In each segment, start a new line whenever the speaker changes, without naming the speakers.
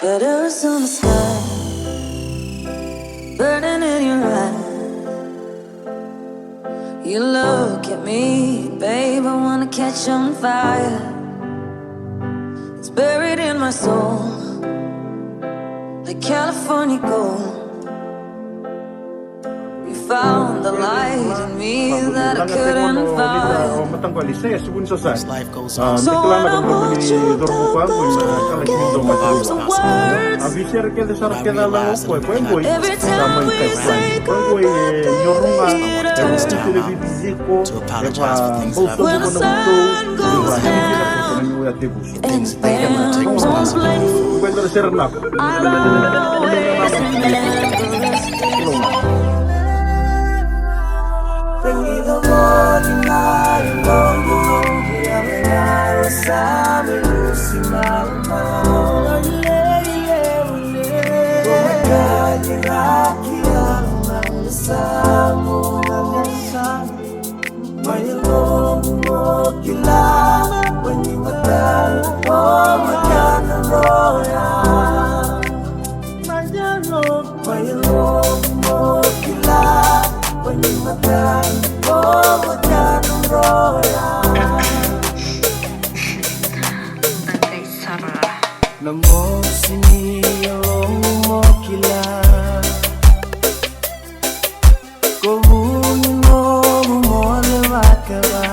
Letters on the sky, burning in your eyes. You look at me, babe, I wanna catch on fire. It's buried in my soul, like California gold. You found the light in me that I couldn't find.
As life goes on,
So when I hold you down, don't get lost in words. Every time we say goodbye,
there is time to apologize for things that I've
when the
done.
sun goes down
Things that I never take responsibility for.
I'll always remember us.
Tengido ordinario, y amenazo sabe luz y malma. Como calle aquí amanezamos, mayroong mokila, panyimatan o magkanaroya. Mayroong mokila, panyimatan o magkanaroya. Namo siniyong mokila, kunin mo lumalamat ka ba?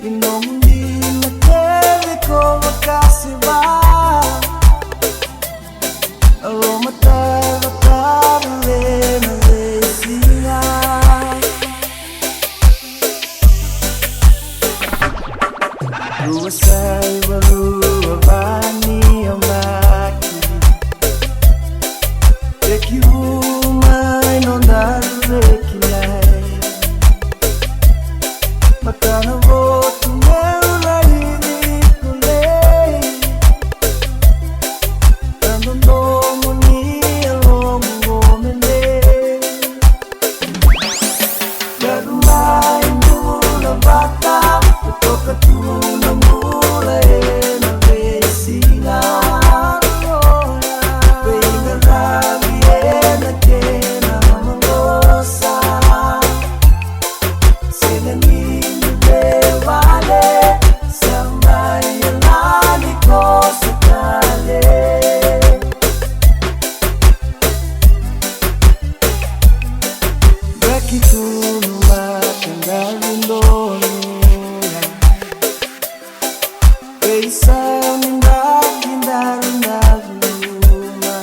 Inong hindi natili ko magkasiba. Aroma tayo karali na lesinga. Ruwasay baruwa bani ang maki. Tekiumay no narekilay. Matanavo tumela hinikulay. Tandono ni along gomende. Garumay mula bata, katuna mula na besinga. Pinarabi na kena mangosa. Sinanini bewale, sambayalani ko sa kale. Bakituluma kandarindonura. Isa mindarindarundaruma.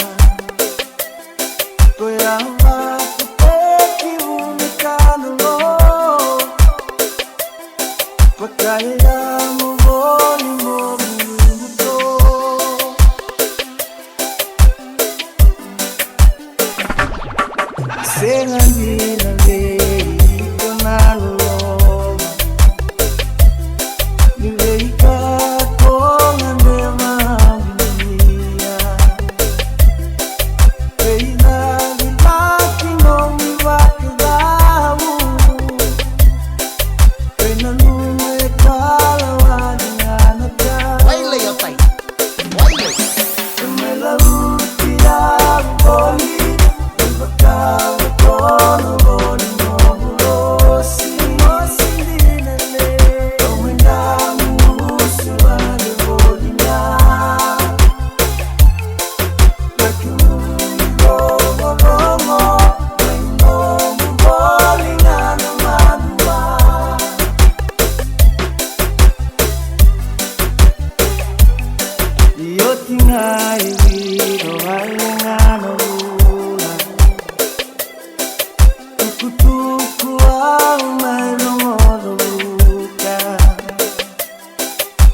Koyama kupeki unikanuro. Pakaya mo boni mo minuto. Sengandila iko nalulo. Nileika ko ngande mambilia. Peina vilaki no miwakidamu. Peina nume kalawani anaka.
Waile yo tay. Waile.
Tumela utia boli. Ibakawa kono boni nobulosi. Osindinele. Omendamu usuwane bolinya. Lakini rogo rogo. Mainomu bolinga no manuma. Yotingai viro alengano lula. Tukutuku au mailongo luka.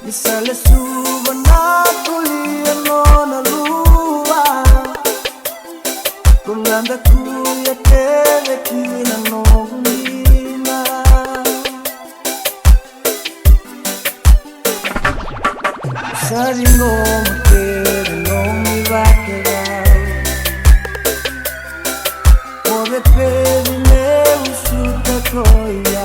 Misale suba na kulia nona lua. Kulanda kuya kele kina no hundina. Saringo makere no mi va a quedar. Por el peli me usuka koya.